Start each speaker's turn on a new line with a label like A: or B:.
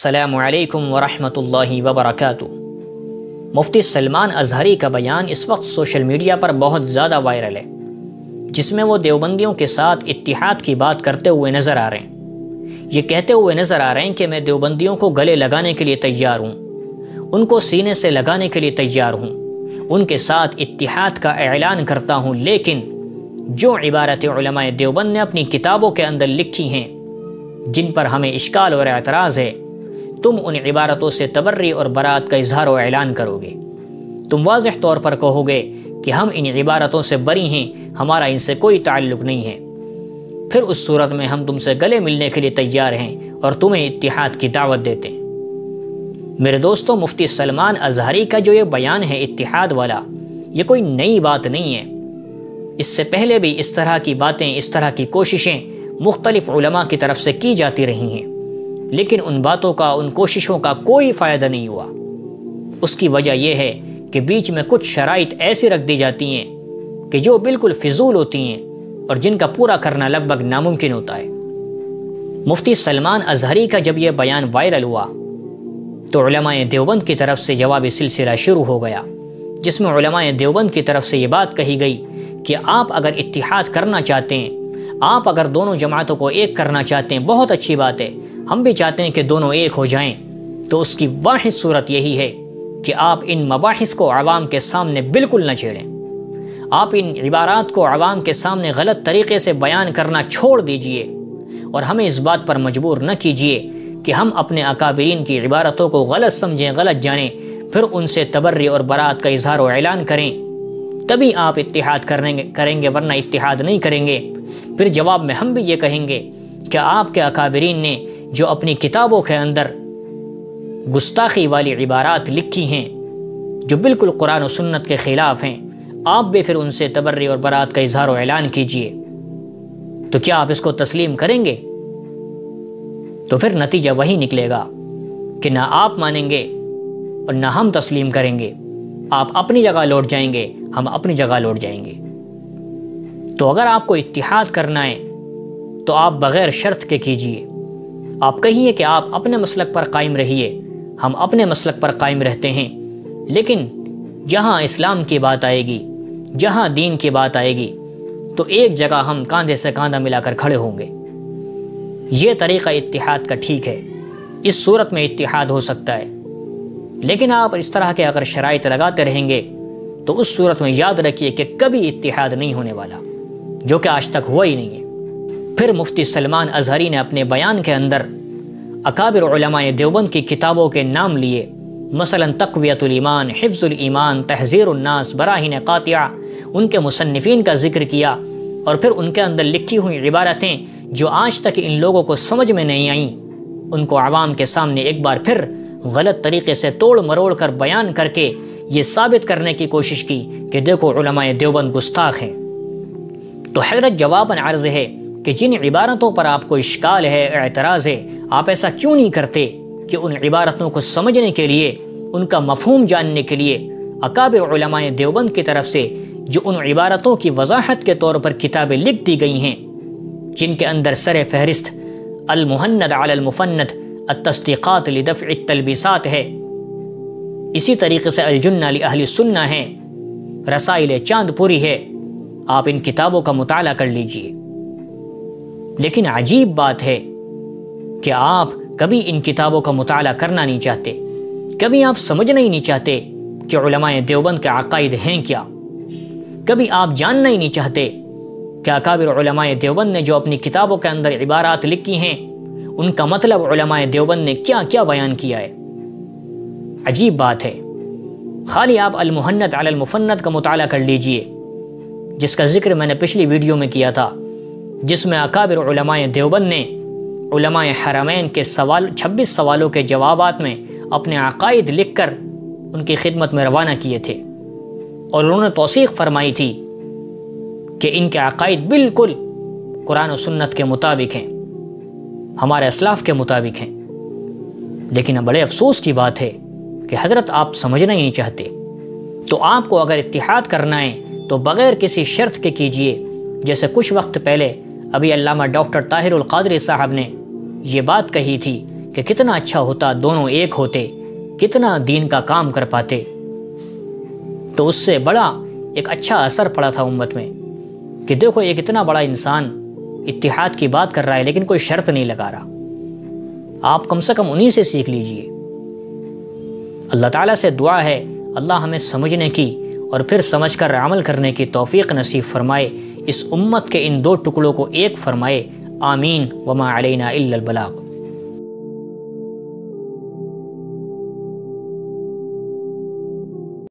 A: السلام علیکم ورحمۃ اللہ وبرکاتہ۔ مفتی سلمان اظہری کا بیان اس وقت سوشل میڈیا پر بہت زیادہ وائرل ہے، جس میں وہ دیوبندیوں کے ساتھ اتحاد کی بات کرتے ہوئے نظر آ رہے ہیں۔ یہ کہتے ہوئے نظر آ رہے ہیں کہ میں دیوبندیوں کو گلے لگانے کے لیے تیار ہوں، ان کو سینے سے لگانے کے لیے تیار ہوں، ان کے ساتھ اتحاد کا اعلان کرتا ہوں، لیکن جو عبارتیں علماء دیوبند نے اپنی کتابوں کے اندر لکھی ہیں، جن پر ہمیں اشکال اور اعتراض ہے، تم ان عبارتوں سے تبری اور برات کا اظہار و اعلان کرو گے۔ تم واضح طور پر کہو گے کہ ہم ان عبارتوں سے بری ہیں، ہمارا ان سے کوئی تعلق نہیں ہے۔ پھر اس صورت میں ہم تم سے گلے ملنے کے لیے تیار ہیں اور تمہیں اتحاد کی دعوت دیتے ہیں۔ میرے دوستو، مفتی سلمان اظہری کا جو یہ بیان ہے اتحاد والا، یہ کوئی نئی بات نہیں ہے۔ اس سے پہلے بھی اس طرح کی باتیں، اس طرح کی کوششیں مختلف علماء کی طرف سے کی جاتی رہی ہیں، لیکن ان باتوں کا، ان کوششوں کا کوئی فائدہ نہیں ہوا۔ اس کی وجہ یہ ہے کہ بیچ میں کچھ شرائط ایسی رکھ دی جاتی ہیں کہ جو بالکل فضول ہوتی ہیں اور جن کا پورا کرنا لگ بھگ ناممکن ہوتا ہے۔ مفتی سلمان اظہری کا جب یہ بیان وائرل ہوا تو علماء دیوبند کی طرف سے جوابی سلسلہ شروع ہو گیا، جس میں علماء دیوبند کی طرف سے یہ بات کہی گئی کہ آپ اگر اتحاد کرنا چاہتے ہیں، آپ اگر دونوں جماعتوں کو ایک کرنا چاہتے ہیں، بہت اچھی بات ہے، ہم بھی چاہتے ہیں کہ دونوں ایک ہو جائیں، تو اس کی واحد صورت یہی ہے کہ آپ ان مباحث کو عوام کے سامنے بالکل نہ چھیڑیں۔ آپ ان عبارات کو عوام کے سامنے غلط طریقے سے بیان کرنا چھوڑ دیجئے اور ہمیں اس بات پر مجبور نہ کیجئے کہ ہم اپنے اکابرین کی عبارتوں کو غلط سمجھیں، غلط جانیں، پھر ان سے تبری اور برات کا اظہار و اعلان کریں، تبھی آپ اتحاد کریں گے، ورنہ اتحاد نہیں کریں گے۔ پھر جواب میں ہم بھی یہ کہیں گے کہ آپ کے اکابرین نے جو اپنی کتابوں کے اندر گستاخی والی عبارات لکھی ہیں، جو بالکل قرآن و سنت کے خلاف ہیں، آپ بھی پھر ان سے تبری اور برات کا اظہار و اعلان کیجئے۔ تو کیا آپ اس کو تسلیم کریں گے؟ تو پھر نتیجہ وہی نکلے گا کہ نہ آپ مانیں گے اور نہ ہم تسلیم کریں گے۔ آپ اپنی جگہ لوٹ جائیں گے، ہم اپنی جگہ لوٹ جائیں گے۔ تو اگر آپ کو اتحاد کرنا ہے تو آپ بغیر شرط کے کیجئے۔ آپ کہیے کہ آپ اپنے مسلک پر قائم رہیے، ہم اپنے مسلک پر قائم رہتے ہیں، لیکن جہاں اسلام کی بات آئے گی، جہاں دین کی بات آئے گی، تو ایک جگہ ہم کاندھے سے کاندھا ملا کر کھڑے ہوں گے۔ یہ طریقہ اتحاد کا ٹھیک ہے، اس صورت میں اتحاد ہو سکتا ہے، لیکن آپ اس طرح کے اگر شرائط لگاتے رہیں گے تو اس صورت میں یاد رکھیے کہ کبھی اتحاد نہیں ہونے والا، جو کہ آج تک ہوا ہی نہیں ہے۔ پھر مفتی سلمان اظہری نے اپنے بیان کے اندر اکابر علماء دیوبند کی کتابوں کے نام لیے، مثلا تقویۃ الایمان، حفظ الایمان، تحذیر الناس، براہین قاطعہ، ان کے مصنفین کا ذکر کیا، اور پھر ان کے اندر لکھی ہوئی عبارتیں جو آج تک ان لوگوں کو سمجھ میں نہیں آئیں، ان کو عوام کے سامنے ایک بار پھر غلط طریقے سے توڑ مروڑ کر بیان کر کے یہ ثابت کرنے کی کوشش کی کہ دیکھو علماء دیوبند گستاخ ہیں۔ تو حضرت جواباً عرض ہے کہ جن عبارتوں پر آپ کو اشکال ہے، اعتراض ہے، آپ ایسا کیوں نہیں کرتے کہ ان عبارتوں کو سمجھنے کے لیے، ان کا مفہوم جاننے کے لیے اکابر علماء دیوبند کی طرف سے جو ان عبارتوں کی وضاحت کے طور پر کتابیں لکھ دی گئی ہیں، جن کے اندر سر فہرست المہند علی المفند، التصدیقات لدفع التلبیسات ہے، اسی طریقے سے الجنہ لأہل السنہ ہے، رسائل چاند پوری ہے، آپ ان کتابوں کا مطالعہ کر لیجئے۔ لیکن عجیب بات ہے کہ آپ کبھی ان کتابوں کا مطالعہ کرنا نہیں چاہتے، کبھی آپ سمجھنا ہی نہیں چاہتے کہ علماء دیوبند کے عقائد ہیں کیا، کبھی آپ جاننا ہی نہیں چاہتے کہ اکابر علماء دیوبند نے جو اپنی کتابوں کے اندر عبارات لکھی ہیں، ان کا مطلب علماء دیوبند نے کیا کیا بیان کیا ہے۔ عجیب بات ہے۔ خالی آپ المہند علی المفند کا مطالعہ کر لیجئے، جس کا ذکر میں نے پچھلی ویڈیو میں کیا تھا، جس میں اکابر علماء دیوبند نے علماء حرمین کے 26 سوالوں کے جوابات میں اپنے عقائد لکھ کر ان کی خدمت میں روانہ کیے تھے، اور انہوں نے توثیق فرمائی تھی کہ ان کے عقائد بالکل قرآن و سنت کے مطابق ہیں، ہمارے اسلاف کے مطابق ہیں۔ لیکن بڑے افسوس کی بات ہے کہ حضرت آپ سمجھنا ہی نہیں چاہتے۔ تو آپ کو اگر اتحاد کرنا ہے تو بغیر کسی شرط کے کیجئے، جیسے کچھ وقت پہلے ابھی علامہ ڈاکٹر طاہر القادری صاحب نے یہ بات کہی تھی کہ کتنا اچھا ہوتا دونوں ایک ہوتے، کتنا دین کا کام کر پاتے۔ تو اس سے بڑا ایک اچھا اثر پڑا تھا امت میں کہ دیکھو ایک اتنا بڑا انسان اتحاد کی بات کر رہا ہے لیکن کوئی شرط نہیں لگا رہا۔ آپ کم سے کم انہی سے سیکھ لیجئے۔ اللہ تعالیٰ سے دعا ہے اللہ ہمیں سمجھنے کی اور پھر سمجھ کر عمل کرنے کی توفیق نصیب فرمائے، اس امت کے ان دو ٹکڑوں کو ایک فرمائے۔ آمین۔ وما علینا الا البلاغ۔